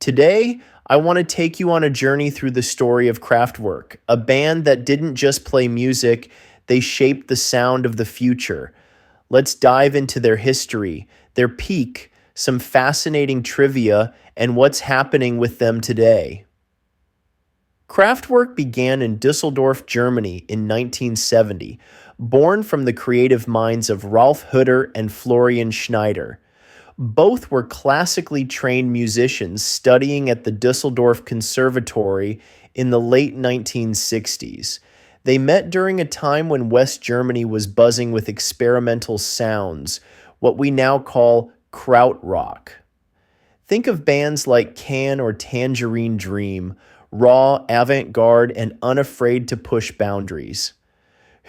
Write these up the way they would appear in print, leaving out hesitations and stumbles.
Today, I want to take you on a journey through the story of Kraftwerk, a band that didn't just play music, they shaped the sound of the future. Let's dive into their history, their peak, some fascinating trivia, and what's happening with them today. Kraftwerk began in Düsseldorf, Germany in 1970, born from the creative minds of Ralf Hütter and Florian Schneider. Both were classically trained musicians studying at the Düsseldorf Conservatory in the late 1960s. They met during a time when West Germany was buzzing with experimental sounds, what we now call krautrock. Think of bands like Can or Tangerine Dream, raw, avant-garde, and unafraid to push boundaries.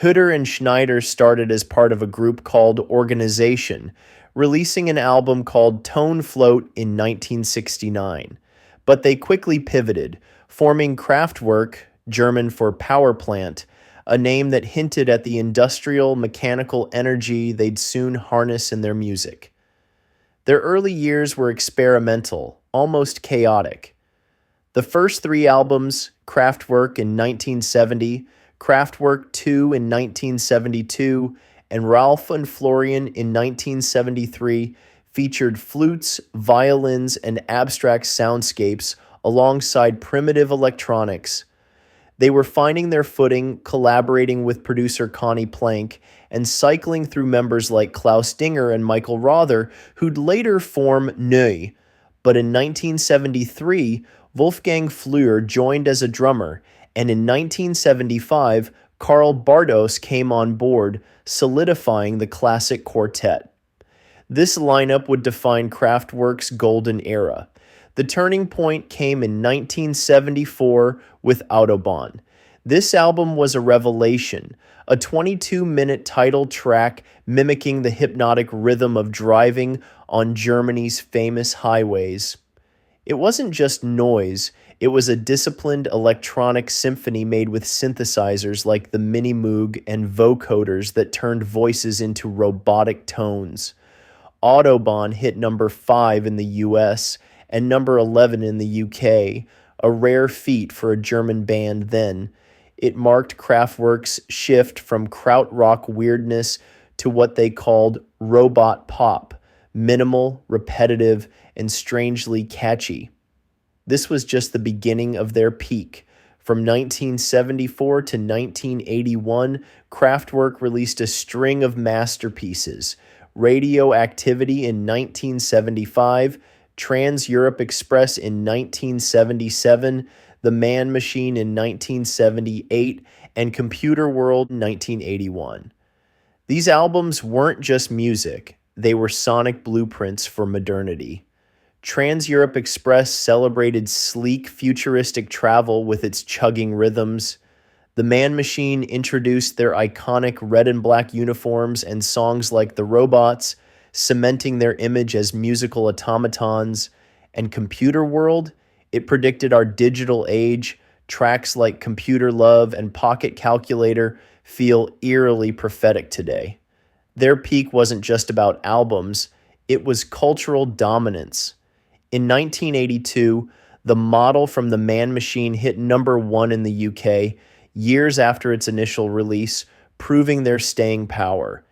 Hütter and Schneider started as part of a group called Organization, releasing an album called Tone Float in 1969. But they quickly pivoted, forming Kraftwerk, German for power plant, a name that hinted at the industrial, mechanical energy they'd soon harness in their music. Their early years were experimental, almost chaotic. The first three albums, Kraftwerk in 1970, Kraftwerk 2 in 1972, and Ralph and Florian in 1973, featured flutes, violins, and abstract soundscapes alongside primitive electronics. They were finding their footing, collaborating with producer Connie Plank, and cycling through members like Klaus Dinger and Michael Rother, who'd later form Neu. But in 1973, Wolfgang Flür joined as a drummer, and in 1975, Karl Bartos came on board, solidifying the classic quartet. This lineup would define Kraftwerk's golden era. The turning point came in 1974 with Autobahn. This album was a revelation, a 22-minute title track mimicking the hypnotic rhythm of driving on Germany's famous highways. It wasn't just noise, it was a disciplined electronic symphony made with synthesizers like the Mini Moog and vocoders that turned voices into robotic tones. Autobahn hit number 5 in the US and number 11 in the UK, a rare feat for a German band then. It marked Kraftwerk's shift from krautrock weirdness to what they called robot pop, minimal, repetitive, and strangely catchy. This was just the beginning of their peak. From 1974 to 1981, Kraftwerk released a string of masterpieces: Radioactivity in 1975, Trans-Europe Express in 1977, The Man Machine in 1978, and Computer World in 1981. These albums weren't just music, they were sonic blueprints for modernity. Trans-Europe Express celebrated sleek, futuristic travel with its chugging rhythms. The Man Machine introduced their iconic red and black uniforms and songs like The Robots, cementing their image as musical automatons. And Computer World, it predicted our digital age. Tracks like Computer Love and Pocket Calculator feel eerily prophetic today. Their peak wasn't just about albums, it was cultural dominance. In 1982, the model from The Man Machine hit number 1 in the UK, years after its initial release, proving their staying power.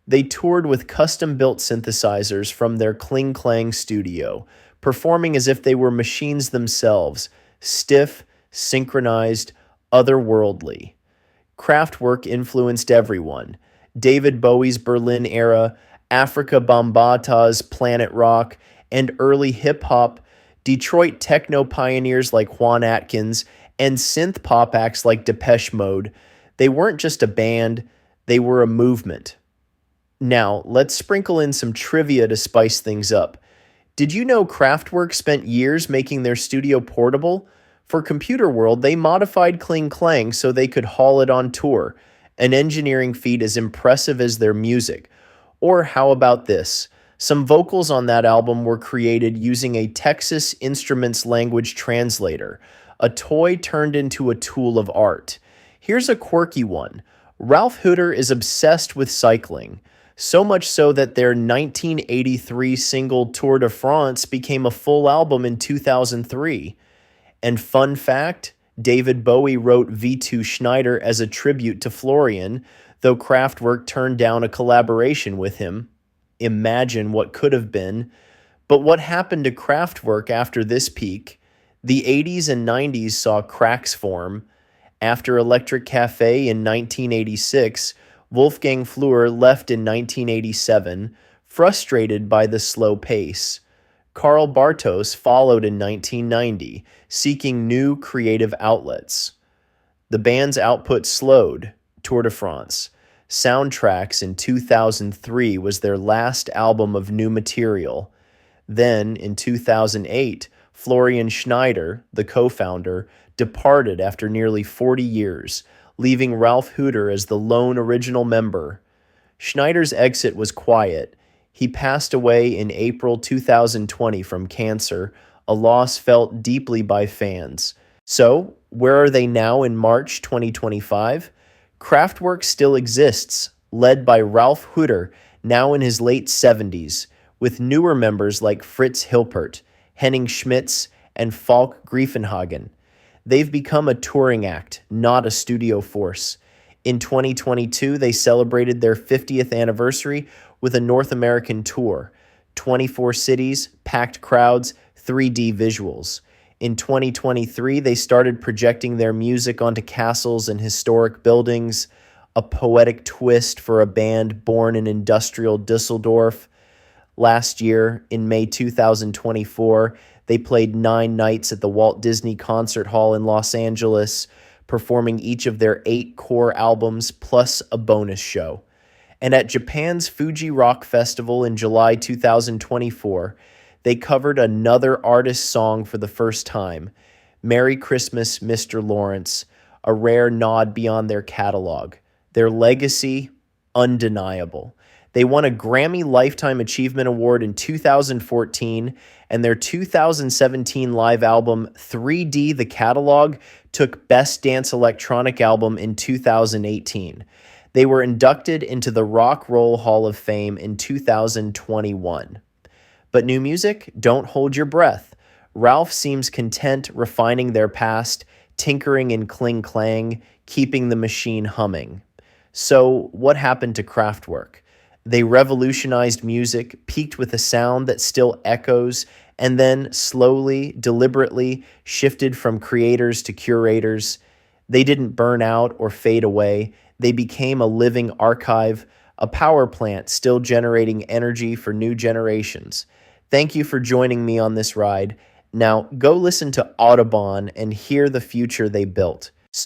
They toured with custom-built synthesizers from their Kling Klang studio, performing as if they were machines themselves, stiff, synchronized, otherworldly. Kraftwerk influenced everyone: David Bowie's Berlin era, Afrika Bambaata's Planet Rock, and early hip-hop, Detroit techno pioneers like Juan Atkins, and synth-pop acts like Depeche Mode. They weren't just a band, they were a movement. Now, let's sprinkle in some trivia to spice things up. Did you know Kraftwerk spent years making their studio portable? For Computer World, they modified Kling Klang so they could haul it on tour, an engineering feat as impressive as their music. Or how about this? Some vocals on that album were created using a Texas Instruments language translator, a toy turned into a tool of art. Here's a quirky one. Ralf Hütter is obsessed with cycling. So much so that their 1983 single Tour de France became a full album in 2003. And fun fact, David Bowie wrote V2 Schneider as a tribute to Florian, though Kraftwerk turned down a collaboration with him. Imagine what could have been. But what happened to Kraftwerk after this peak? The 80s and 90s saw cracks form. After Electric Cafe in 1986, Wolfgang Flür left in 1987, frustrated by the slow pace. Karl Bartos followed in 1990, seeking new creative outlets. The band's output slowed. Tour de France. Soundtracks in 2003 was their last album of new material. Then, in 2008, Florian Schneider, the co-founder, departed after nearly 40 years, leaving Ralf Hütter as the lone original member. Schneider's exit was quiet. He passed away in April 2020 from cancer, a loss felt deeply by fans. So, where are they now in March 2025? Kraftwerk still exists, led by Ralf Hütter, now in his late 70s, with newer members like Fritz Hilpert, Henning Schmitz, and Falk Griefenhagen. They've become a touring act, not a studio force. In 2022, they celebrated their 50th anniversary with a North American tour, 24 cities, packed crowds, 3D visuals. In 2023, they started projecting their music onto castles and historic buildings, a poetic twist for a band born in industrial Düsseldorf. Last year, in May 2024, they played 9 nights at the Walt Disney Concert Hall in Los Angeles, performing each of their 8 core albums plus a bonus show. And at Japan's Fuji Rock Festival in July 2024, they covered another artist's song for the first time, Merry Christmas, Mr. Lawrence, a rare nod beyond their catalog. Their legacy, undeniable. They won a Grammy Lifetime Achievement Award in 2014, and their 2017 live album, 3D The Catalog, took Best Dance Electronic Album in 2018. They were inducted into the Rock Roll Hall of Fame in 2021. But new music? Don't hold your breath. Ralph seems content refining their past, tinkering in cling-clang, keeping the machine humming. So what happened to Kraftwerk? They revolutionized music, peaked with a sound that still echoes, and then slowly, deliberately shifted from creators to curators. They didn't burn out or fade away. They became a living archive, a power plant still generating energy for new generations. Thank you for joining me on this ride. Now, go listen to Autobahn and hear the future they built.